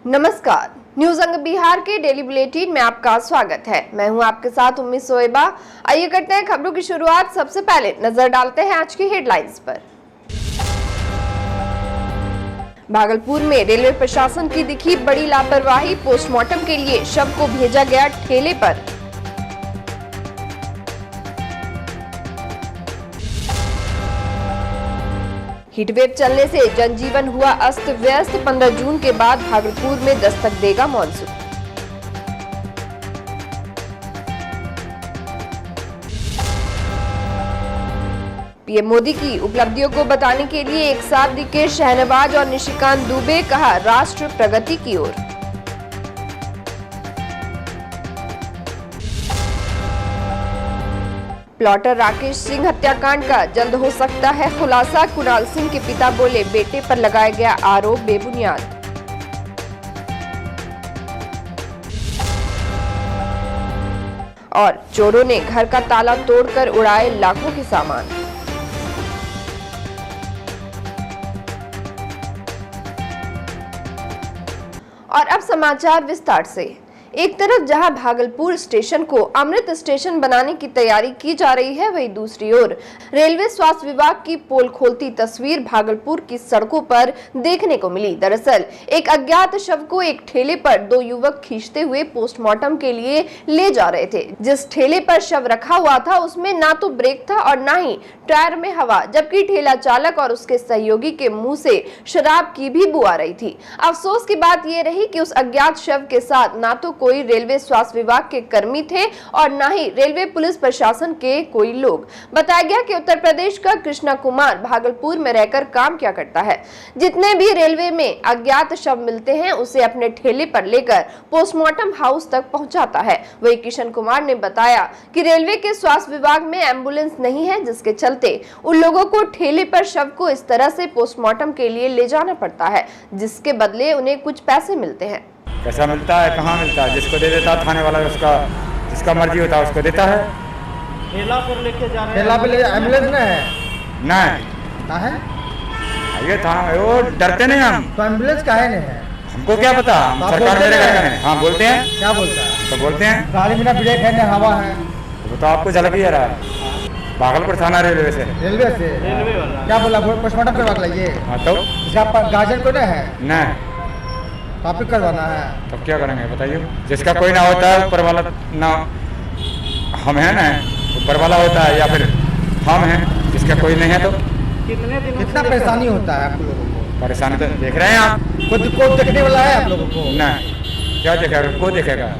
नमस्कार, न्यूज अंग बिहार के डेली बुलेटिन में आपका स्वागत है। मैं हूं आपके साथ उम्मीद सोएबा। आइए करते हैं खबरों की शुरुआत। सबसे पहले नजर डालते हैं आज की हेडलाइंस पर। भागलपुर में रेलवे प्रशासन की दिखी बड़ी लापरवाही, पोस्टमार्टम के लिए शव को भेजा गया ठेले पर। हीटवेव चलने से जनजीवन हुआ अस्त व्यस्त, 15 जून के बाद भागलपुर में दस्तक देगा मॉनसून। पीएम मोदी की उपलब्धियों को बताने के लिए एक साथ दिखे शहनवाज और निशिकांत दुबे, कहा राष्ट्र प्रगति की ओर। प्लॉटर राकेश सिंह हत्याकांड का जल्द हो सकता है खुलासा, कुणाल सिंह के पिता बोले बेटे पर लगाया गया आरोप बेबुनियाद। और चोरों ने घर का ताला तोड़कर उड़ाए लाखों के सामान। और अब समाचार विस्तार से। एक तरफ जहां भागलपुर स्टेशन को अमृत स्टेशन बनाने की तैयारी की जा रही है, वहीं दूसरी ओर रेलवे स्वास्थ्य विभाग की पोल खोलती तस्वीर भागलपुर की सड़कों पर देखने को मिली। दरअसल एक अज्ञात शव को एक ठेले पर दो युवक खींचते हुए पोस्टमार्टम के लिए ले जा रहे थे। जिस ठेले पर शव रखा हुआ था उसमें ना तो ब्रेक था और ना ही टायर में हवा, जबकि ठेला चालक और उसके सहयोगी के मुंह से शराब की भी बू आ रही थी। अफसोस की बात यह रही कि उस अज्ञात शव के साथ ना तो कोई रेलवे स्वास्थ्य विभाग के कर्मी थे और ना ही रेलवे पुलिस प्रशासन के कोई लोग। बताया गया कि उत्तर प्रदेश का कृष्णा कुमार भागलपुर में रहकर काम क्या करता है। जितने भी रेलवे में अज्ञात शव मिलते हैं उसे अपने ठेले पर लेकर पोस्टमार्टम हाउस तक पहुंचाता है। वही किशन कुमार ने बताया कि रेलवे के स्वास्थ्य विभाग में एम्बुलेंस नहीं है, जिसके चलते उन लोगों को ठेले पर शव को इस तरह से पोस्टमार्टम के लिए ले जाना पड़ता है, जिसके बदले उन्हें कुछ पैसे मिलते हैं। कैसा मिलता है, कहाँ मिलता है? जिसको दे देता थाने वाला, उसका जिसका मर्जी होता है उसको देता है। ठेला पर लेके जा रहे हैं। ठेला पे ले एम्बुलेंस नहीं है। नहीं कहाँ है? ये था वो डरते नहीं हम। तो एम्बुलेंस काहे नहीं है? हमको क्या पता, हम आप सरकार बोलते मेरे हैं? घर में। हाँ बोलते हैं। क्या बोलता है? तो बोलते हैं गाड़ी में ना ब्रेक है ना हवा है। वो तो आपको झलक ही आ रहा है। भागलपुर थाना रेलवे से। रेलवे से रेलवे वाला क्या बोला? पोस्टमार्टम करवा के लाइए। हाँ तो इसका गार्जियन को नहीं है, नहीं टॉपिक करवाना है। तो क्या करेंगे बताइए? जिसका कोई ना होता है ऊपर वाला ना, हम हैं ना, ऊपर वाला होता है या फिर हम हैं, जिसका कोई नहीं है तो कितने दिन कितना परेशानी होता है आप लोगों को? परेशानी तो देख रहे हैं आप। को देखने वाला है आप लोगों को? नहीं, क्या देखेगा, को देखेगा?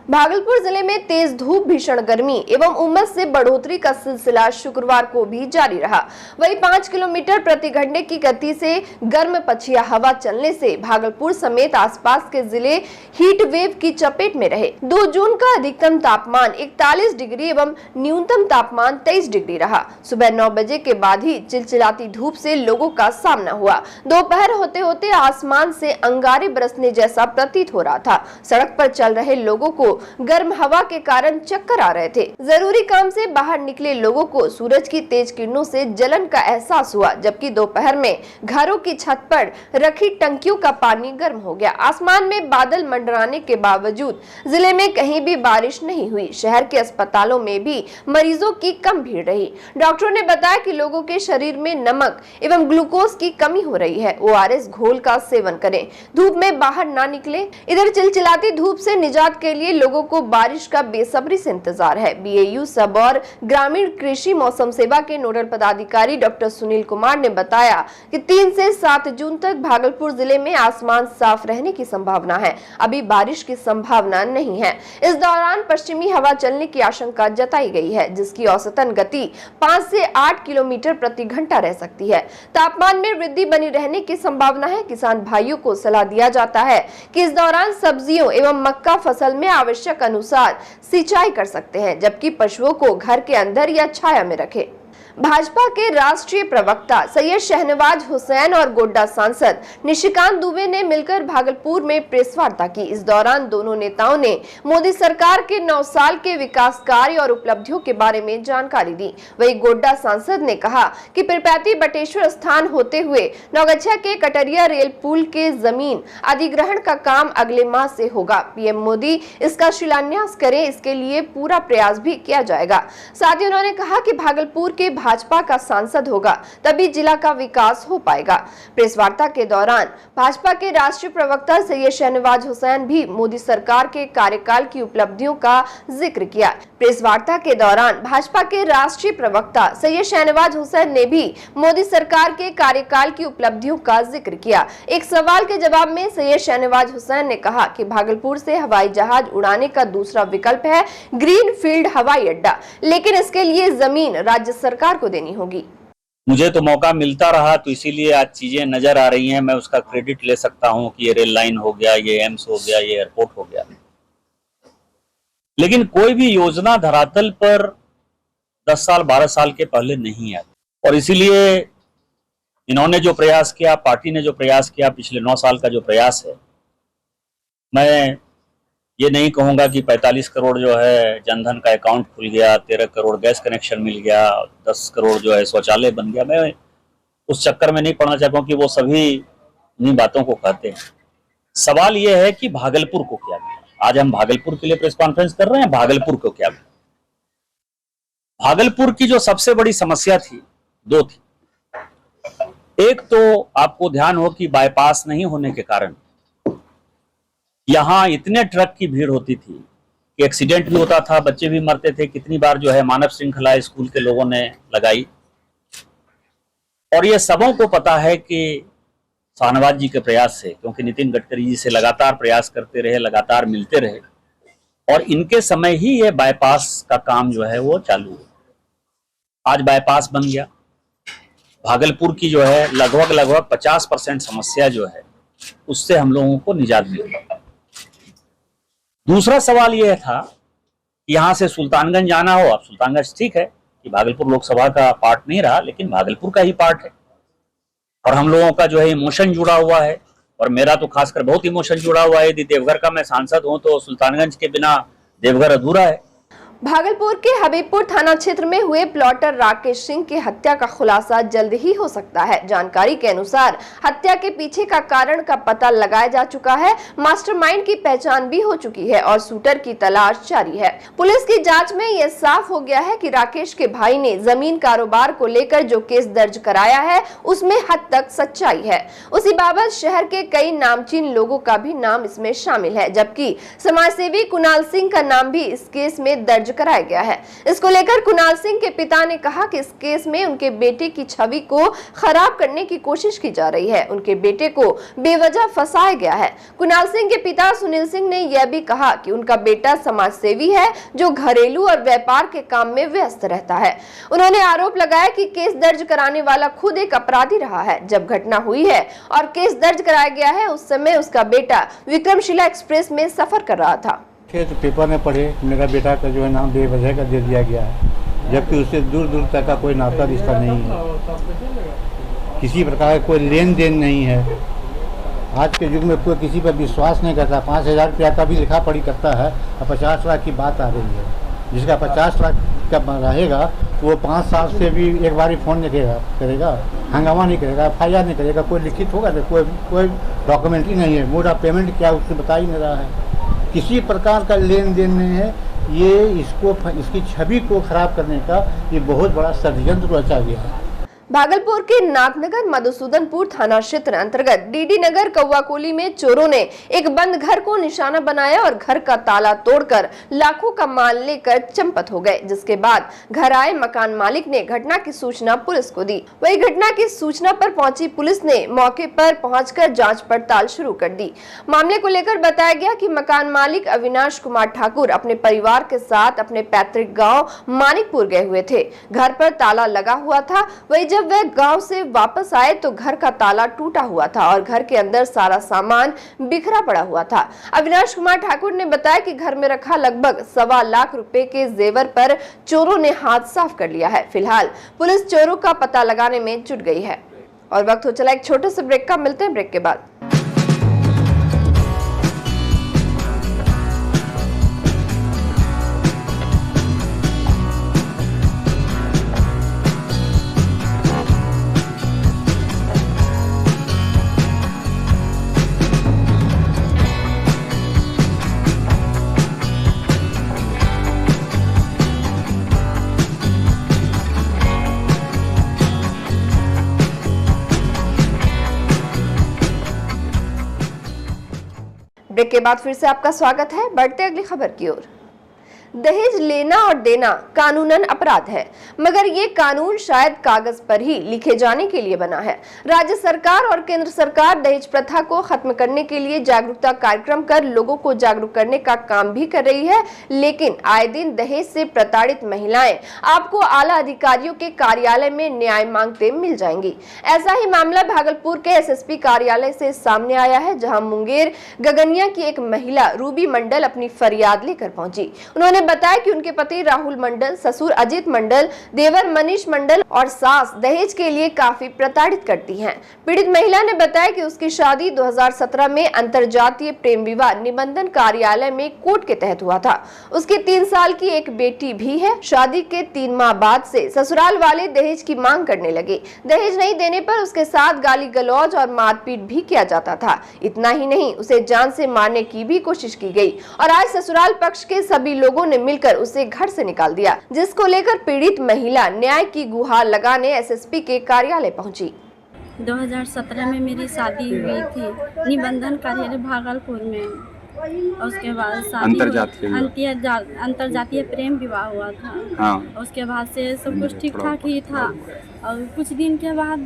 भागलपुर जिले में तेज धूप, भीषण गर्मी एवं उमस से बढ़ोतरी का सिलसिला शुक्रवार को भी जारी रहा। वहीं 5 किलोमीटर प्रति घंटे की गति से गर्म पछिया हवा चलने से भागलपुर समेत आसपास के जिले हीट वेव की चपेट में रहे। 2 जून का अधिकतम तापमान 41 डिग्री एवं न्यूनतम तापमान 23 डिग्री रहा। सुबह 9 बजे के बाद ही चिलचिलाती धूप से लोगों का सामना हुआ। दोपहर होते होते आसमान से अंगारे बरसने जैसा प्रतीत हो रहा था। सड़क पर चल रहे लोगों को गर्म हवा के कारण चक्कर आ रहे थे। जरूरी काम से बाहर निकले लोगों को सूरज की तेज किरणों से जलन का एहसास हुआ, जबकि दोपहर में घरों की छत पर रखी टंकियों का पानी गर्म हो गया। आसमान में बादल मंडराने के बावजूद जिले में कहीं भी बारिश नहीं हुई। शहर के अस्पतालों में भी मरीजों की कम भीड़ रही। डॉक्टरों ने बताया कि लोगों के शरीर में नमक एवं ग्लूकोज की कमी हो रही है। ORS घोल का सेवन करें, धूप में बाहर ना निकले। इधर चिलचिलाती धूप से निजात के लिए लोगों को बारिश का बेसब्री से इंतजार है। BAU सब और ग्रामीण कृषि मौसम सेवा के नोडल पदाधिकारी डॉक्टर सुनील कुमार ने बताया कि 3 से 7 जून तक भागलपुर जिले में आसमान साफ रहने की संभावना है। अभी बारिश की संभावना नहीं है। इस दौरान पश्चिमी हवा चलने की आशंका जताई गई है, जिसकी औसतन गति 5 से 8 किलोमीटर प्रति घंटा रह सकती है। तापमान में वृद्धि बनी रहने की संभावना है। किसान भाइयों को सलाह दिया जाता है कि इस दौरान सब्जियों एवं मक्का फसल में आवश्यक अनुसार सिंचाई कर सकते हैं, जबकि पशुओं को घर के अंदर या छाया में रखें। भाजपा के राष्ट्रीय प्रवक्ता सैयद शहनवाज हुसैन और गोड्डा सांसद निशिकांत दुबे ने मिलकर भागलपुर में प्रेस वार्ता की। इस दौरान दोनों नेताओं ने मोदी सरकार के 9 साल के विकास कार्य और उपलब्धियों के बारे में जानकारी दी। वहीं गोड्डा सांसद ने कहा कि पिरपैती बटेश्वर स्थान होते हुए नौगछिया के कटरिया रेल पुल के जमीन अधिग्रहण का काम अगले माह से होगा। पीएम मोदी इसका शिलान्यास करें, इसके लिए पूरा प्रयास भी किया जाएगा। साथ ही उन्होंने कहा कि भागलपुर के भाजपा का सांसद होगा तभी जिला का विकास हो पाएगा। प्रेस वार्ता के दौरान भाजपा के राष्ट्रीय प्रवक्ता सैयद शहनवाज हुसैन भी मोदी सरकार के कार्यकाल की उपलब्धियों का जिक्र किया। प्रेस वार्ता के दौरान भाजपा के राष्ट्रीय प्रवक्ता सैयद शहनवाज हुसैन ने भी मोदी सरकार के कार्यकाल की उपलब्धियों का जिक्र किया। एक सवाल के जवाब में सैयद शहनवाज हुसैन ने कहा कि भागलपुर से हवाई जहाज उड़ाने का दूसरा विकल्प है ग्रीन फील्ड हवाई अड्डा, लेकिन इसके लिए जमीन राज्य सरकार को देनी होगी। मुझे तो मौका मिलता रहा तो इसीलिए आज चीजें नजर आ रही हैं। मैं उसका क्रेडिट ले सकता हूं कि ये रेल लाइन हो गया, ये एम्स हो गया, ये एयरपोर्ट हो गया, लेकिन कोई भी योजना धरातल पर 10 साल 12 साल के पहले नहीं आती। और इसीलिए इन्होंने जो प्रयास किया, पार्टी ने जो प्रयास किया, पिछले 9 साल का जो प्रयास है, मैं ये नहीं कहूंगा कि 45 करोड़ जो है जनधन का अकाउंट खुल गया, 13 करोड़ गैस कनेक्शन मिल गया, 10 करोड़ जो है शौचालय बन गया। मैं उस चक्कर में नहीं पड़ना चाहता हूं कि वो सभी इन्हीं बातों को कहते हैं। सवाल ये है कि भागलपुर को क्या मिला। आज हम भागलपुर के लिए प्रेस कॉन्फ्रेंस कर रहे हैं। भागलपुर को क्या मिला? भागलपुर की जो सबसे बड़ी समस्या थी, 2 थी। एक तो आपको ध्यान हो कि बाईपास नहीं होने के कारण यहां इतने ट्रक की भीड़ होती थी कि एक्सीडेंट भी होता था, बच्चे भी मरते थे। कितनी बार जो है मानव श्रृंखला स्कूल के लोगों ने लगाई। और ये सबों को पता है कि शाहनवाज जी के प्रयास से, क्योंकि नितिन गडकरी जी से लगातार प्रयास करते रहे, लगातार मिलते रहे, और इनके समय ही ये बाईपास का काम जो है वो चालू हुआ। आज बाईपास बन गया। भागलपुर की जो है लगभग 50% समस्या जो है उससे हम लोगों को निजात मिल गई। दूसरा सवाल यह था कि यहां से सुल्तानगंज जाना हो। अब सुल्तानगंज ठीक है कि भागलपुर लोकसभा का पार्ट नहीं रहा, लेकिन भागलपुर का ही पार्ट है और हम लोगों का जो है इमोशन जुड़ा हुआ है। और मेरा तो खासकर बहुत इमोशन जुड़ा हुआ है। यदि देवघर का मैं सांसद हूं तो सुल्तानगंज के बिना देवघर अधूरा है। भागलपुर के हबीबपुर थाना क्षेत्र में हुए प्लॉटर राकेश सिंह की हत्या का खुलासा जल्द ही हो सकता है। जानकारी के अनुसार हत्या के पीछे का कारण का पता लगाया जा चुका है। मास्टरमाइंड की पहचान भी हो चुकी है और शूटर की तलाश जारी है। पुलिस की जांच में यह साफ हो गया है कि राकेश के भाई ने जमीन कारोबार को लेकर जो केस दर्ज कराया है उसमें हद तक सच्चाई है। उसी बाबत शहर के कई नामचीन लोगों का भी नाम इसमें शामिल है, जबकि समाजसेवी कुणाल सिंह का नाम भी इस केस में दर्ज कराया गया है। इसको लेकर कुणाल सिंह के पिता ने कहा कि इस केस में उनके बेटे की छवि को खराब करने की कोशिश की जा रही है। उनके बेटे को बेवजह फंसाया गया है। कुणाल सिंह के पिता सुनील सिंह ने यह भी कहा कि उनका बेटा समाजसेवी है जो घरेलू और व्यापार के काम में व्यस्त रहता है। उन्होंने आरोप लगाया कि केस दर्ज कराने वाला खुद एक अपराधी रहा है। जब घटना हुई है और केस दर्ज कराया गया है उस समय उसका बेटा विक्रमशिला एक्सप्रेस में सफर कर रहा था। तो पेपर में पढ़े मेरा बेटा का जो है नाम बेवजह का दे दिया गया है, जबकि उससे दूर दूर तक का कोई नाता रिश्ता नहीं है, किसी प्रकार का कोई लेन देन नहीं है। आज के युग में कोई किसी पर विश्वास नहीं करता। 5,000 रुपया का भी लिखा पढ़ी करता है और 50 लाख की बात आ रही है। जिसका 50 लाख का रहेगा वो 5 साल से भी एक बार ही फ़ोन नहीं करेगा, हंगामा नहीं करेगा, FIR नहीं करेगा, कोई लिखित होगा तो कोई डॉक्यूमेंट्री नहीं है। मोड ऑफ पेमेंट क्या उससे बता ही नहीं रहा है। किसी प्रकार का लेन देन नहीं है। ये इसकी छवि को खराब करने का ये बहुत बड़ा षड्यंत्र रचा गया है। भागलपुर के नागनगर मधुसूदनपुर थाना क्षेत्र अंतर्गत डीडी नगर कौवाकोली में चोरों ने एक बंद घर को निशाना बनाया और घर का ताला तोड़कर लाखों का माल लेकर चंपत हो गए। जिसके बाद घर आए मकान मालिक ने घटना की सूचना पुलिस को दी। वही घटना की सूचना पर पहुंची पुलिस ने मौके पर पहुंचकर जांच पड़ताल शुरू कर दी। मामले को लेकर बताया गया कि मकान मालिक अविनाश कुमार ठाकुर अपने परिवार के साथ अपने पैतृक गाँव मानिकपुर गए हुए थे। घर पर ताला लगा हुआ था। वही जब वह गांव से वापस आए तो घर का ताला टूटा हुआ था और घर के अंदर सारा सामान बिखरा पड़ा हुआ था। अविनाश कुमार ठाकुर ने बताया कि घर में रखा लगभग 1.25 लाख रुपए के जेवर पर चोरों ने हाथ साफ कर लिया है। फिलहाल पुलिस चोरों का पता लगाने में जुट गई है। और वक्त हो चला एक छोटे से ब्रेक का, मिलते हैं ब्रेक के बाद। ब्रेक के बाद फिर से आपका स्वागत है। बढ़ते अगली खबर की ओर। दहेज लेना और देना कानूनन अपराध है, मगर ये कानून शायद कागज पर ही लिखे जाने के लिए बना है। राज्य सरकार और केंद्र सरकार दहेज प्रथा को खत्म करने के लिए जागरूकता कार्यक्रम कर लोगों को जागरूक करने का काम भी कर रही है, लेकिन आए दिन दहेज से प्रताड़ित महिलाएं आपको आला अधिकारियों के कार्यालय में न्याय मांगते मिल जाएंगी। ऐसा ही मामला भागलपुर के एसएसपी कार्यालय से सामने आया है, जहां मुंगेर गगनिया की एक महिला रूबी मंडल अपनी फरियाद लेकर पहुंची। उन्होंने बताया कि उनके पति राहुल मंडल, ससुर अजीत मंडल, देवर मनीष मंडल और सास दहेज के लिए काफी प्रताड़ित करती हैं। पीड़ित महिला ने बताया कि उसकी शादी 2017 में अंतरजातीय प्रेम विवाह निबंधन कार्यालय में कोर्ट के तहत हुआ था। उसकी 3 साल की एक बेटी भी है। शादी के 3 माह बाद से ससुराल वाले दहेज की मांग करने लगे। दहेज नहीं देने पर उसके साथ गाली गलौज और मारपीट भी किया जाता था। इतना ही नहीं, उसे जान से मारने की भी कोशिश की गई और आज ससुराल पक्ष के सभी लोगों ने मिलकर उसे घर से निकाल दिया, जिसको लेकर पीड़ित महिला न्याय की गुहार लगाने एसएसपी के कार्यालय पहुंची। 2017 में मेरी शादी हुई थी निबंधन कार्यालय भागलपुर में। उसके बाद शादी अंतरजातीय प्रेम विवाह हुआ था। हाँ। उसके बाद से सब कुछ ठीक ठाक ही था और कुछ दिन के बाद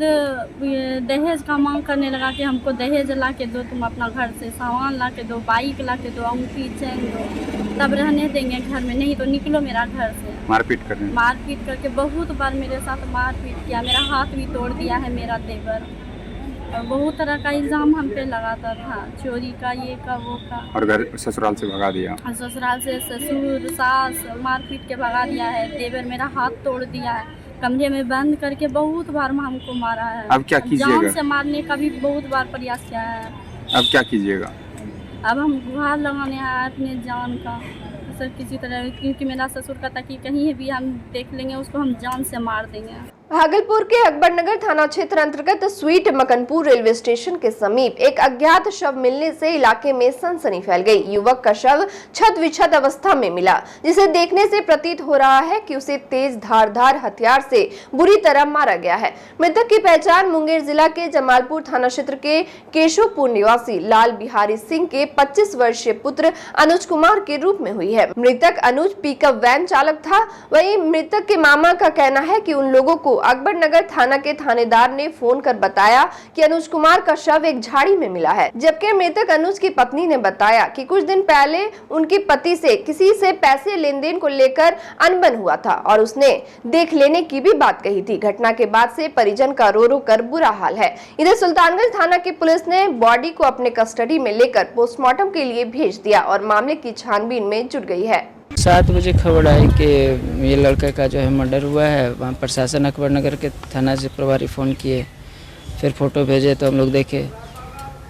दहेज का मांग करने लगा कि हमको दहेज ला के दो, तुम अपना घर से सामान ला के दो, बाइक ला के दो, अंगूठी चैन दो, तब रहने देंगे घर में, नहीं तो निकलो मेरा घर से। मारपीट करके बहुत बार मेरे साथ मारपीट किया, मेरा हाथ भी तोड़ दिया है मेरा देवर। और बहुत तरह का इल्जाम हम पे लगाता था, चोरी का, ये का, वो का। और घर ससुराल से भगा दिया। ससुराल से ससुर सास मारपीट के भगा दिया है। देवर मेरा हाथ तोड़ दिया है, कमरे में बंद करके बहुत बार हमको मारा है। अब क्या कीजिएगा? जान से मारने का भी बहुत बार प्रयास किया है। अब क्या कीजिएगा? अब हम गुहार लगाने आए अपने जान का, सर किसी तरह, क्योंकि मेरा ससुर का ताकि कहीं भी हम देख लेंगे उसको हम जान से मार देंगे। भागलपुर के अकबरनगर थाना क्षेत्र अंतर्गत स्वीट मकनपुर रेलवे स्टेशन के समीप एक अज्ञात शव मिलने से इलाके में सनसनी फैल गई। युवक का शव छत विछत अवस्था में मिला, जिसे देखने से प्रतीत हो रहा है कि उसे तेज धारदार हथियार से बुरी तरह मारा गया है। मृतक की पहचान मुंगेर जिला के जमालपुर थाना क्षेत्र के केशवपुर निवासी लाल बिहारी सिंह के 25 वर्षीय पुत्र अनुज कुमार के रूप में हुई है। मृतक अनुज पिकअप वैन चालक था। वहीं मृतक के मामा का कहना है कि उन लोगों को अकबरनगर थाना के थानेदार ने फोन कर बताया कि अनुज कुमार का शव एक झाड़ी में मिला है, जबकि मृतक अनुज की पत्नी ने बताया कि कुछ दिन पहले उनके पति से किसी से पैसे लेन देन को लेकर अनबन हुआ था और उसने देख लेने की भी बात कही थी। घटना के बाद से परिजन का रो रो कर बुरा हाल है। इधर सुल्तानगंज थाना की पुलिस ने बॉडी को अपने कस्टडी में लेकर पोस्टमार्टम के लिए भेज दिया और मामले की छानबीन में जुट गई है। 7 बजे खबर आई कि ये लड़के का जो है मर्डर हुआ है। वहाँ प्रशासन अकबरनगर के थाना से प्रभारी फ़ोन किए, फिर फ़ोटो भेजे तो हम लोग देखे।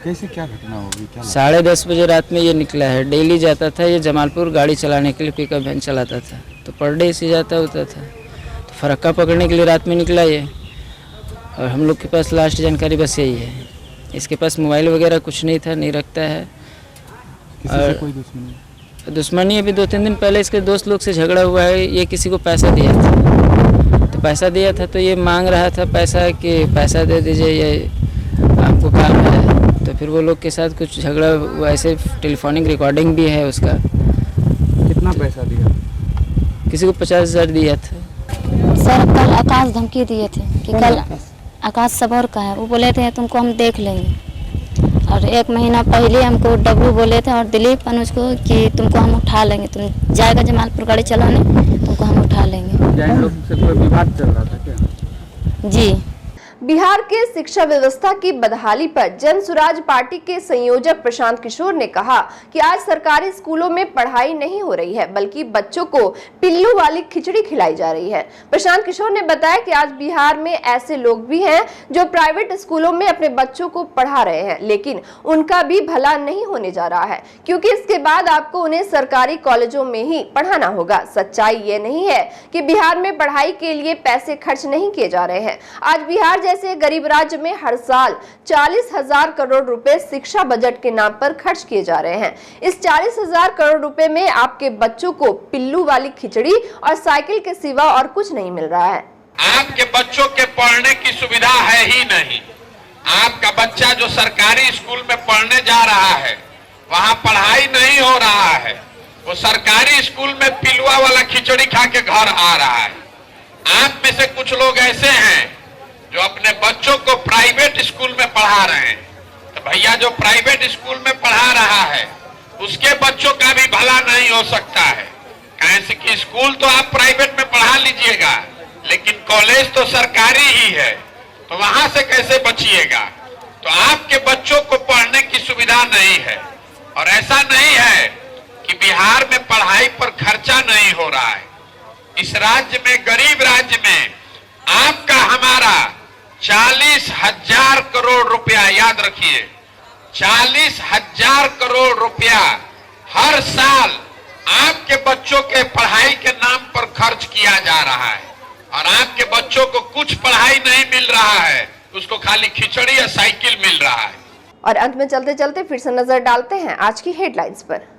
कैसे क्या घटना होगी? 10:30 बजे रात में ये निकला है। डेली जाता था ये जमालपुर गाड़ी चलाने के लिए, पिकअप वैन चलाता था, तो पर डे इसी जाता होता था। तो फरक्का पकड़ने के लिए रात में निकला ये, और हम लोग के पास लास्ट जानकारी बस यही है। इसके पास मोबाइल वगैरह कुछ नहीं था, नहीं रखता है। और कोई दुश्मनी अभी 2-3 दिन पहले इसके दोस्त लोग से झगड़ा हुआ है। ये किसी को पैसा दिया था, तो पैसा दिया था तो ये मांग रहा था पैसा कि पैसा दे दीजिए, ये आपको काम है। तो फिर वो लोग के साथ कुछ झगड़ा हुआ, ऐसे टेलीफोनिक रिकॉर्डिंग भी है उसका। कितना पैसा दिया? किसी को 50,000 दिया था। सर कल आकाश धमकी दिए थे कि कल आकाश सबौर का है, वो बोले थे तुमको हम देख लेंगे। और 1 महीना पहले हमको डब्लू बोले थे और दिलीप अनुज को कि तुमको हम उठा लेंगे, तुम जाएगा जमालपुर गाड़ी चलाने, तुमको हम उठा लेंगे। लोग से कोई विवाद चल रहा था क्या? जी बिहार के शिक्षा व्यवस्था की बदहाली पर जन सुराज पार्टी के संयोजक प्रशांत किशोर ने कहा कि आज सरकारी स्कूलों में पढ़ाई नहीं हो रही है, बल्कि बच्चों को पिल्लू वाली खिचड़ी खिलाई जा रही है। प्रशांत किशोर ने बताया कि आज बिहार में ऐसे लोग भी हैं जो प्राइवेट स्कूलों में अपने बच्चों को पढ़ा रहे हैं, लेकिन उनका भी भला नहीं होने जा रहा है, क्योंकि इसके बाद आपको उन्हें सरकारी कॉलेजों में ही पढ़ाना होगा। सच्चाई ये नहीं है कि बिहार में पढ़ाई के लिए पैसे खर्च नहीं किए जा रहे हैं। आज बिहार जैसे गरीब राज्य में हर साल 40,000 करोड़ रुपए शिक्षा बजट के नाम पर खर्च किए जा रहे हैं। इस 40,000 करोड़ रुपए में आपके बच्चों को पिल्लू वाली खिचड़ी और साइकिल के सिवा और कुछ नहीं मिल रहा है। आपके बच्चों के पढ़ने की सुविधा है ही नहीं। आपका बच्चा जो सरकारी स्कूल में पढ़ने जा रहा है, वहाँ पढ़ाई नहीं हो रहा है। वो सरकारी स्कूल में पिलुआ वाला खिचड़ी खा के घर आ रहा है। आप में से कुछ लोग ऐसे हैं जो अपने बच्चों को प्राइवेट स्कूल में पढ़ा रहे हैं। तो भैया, जो प्राइवेट स्कूल में पढ़ा रहा है उसके बच्चों का भी भला नहीं हो सकता है। कैसे कि स्कूल तो आप प्राइवेट में पढ़ा लीजिएगा, लेकिन कॉलेज तो सरकारी ही है, तो वहां से कैसे बचिएगा। तो आपके बच्चों को पढ़ने की सुविधा नहीं है। और ऐसा नहीं है कि बिहार में पढ़ाई पर खर्चा नहीं हो रहा है। इस राज्य में, गरीब राज्य में, आपका हमारा 40,000 करोड़ रुपया, याद रखिए, 40,000 करोड़ रुपया हर साल आपके बच्चों के पढ़ाई के नाम पर खर्च किया जा रहा है। और आपके बच्चों को कुछ पढ़ाई नहीं मिल रहा है, उसको खाली खिचड़ी या साइकिल मिल रहा है। और अंत में चलते चलते फिर से नजर डालते हैं आज की हेडलाइंस पर।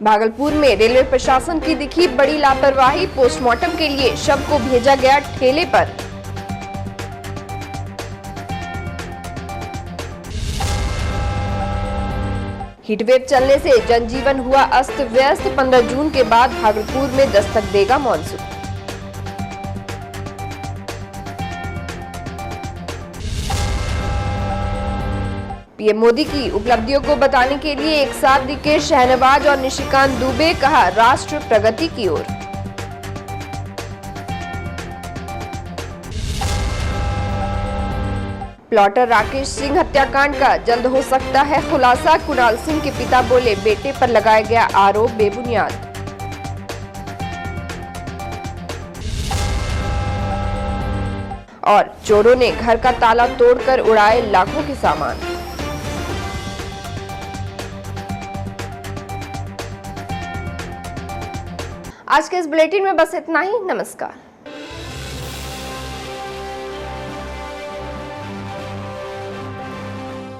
भागलपुर में रेलवे प्रशासन की दिखी बड़ी लापरवाही, पोस्टमार्टम के लिए शव को भेजा गया ठेले पर। हीटवेव चलने से जनजीवन हुआ अस्त व्यस्त, 15 जून के बाद भागलपुर में दस्तक देगा मॉनसून। पीएम मोदी की उपलब्धियों को बताने के लिए एक साथ दिखे शहनवाज और निशिकांत दुबे, कहा राष्ट्र प्रगति की ओर। प्लॉटर राकेश सिंह हत्याकांड का जल्द हो सकता है खुलासा, कुणाल सिंह के पिता बोले बेटे पर लगाया गया आरोप बेबुनियाद। और चोरों ने घर का ताला तोड़कर उड़ाए लाखों के सामान। आज के इस बुलेटिन में बस इतना ही। नमस्कार।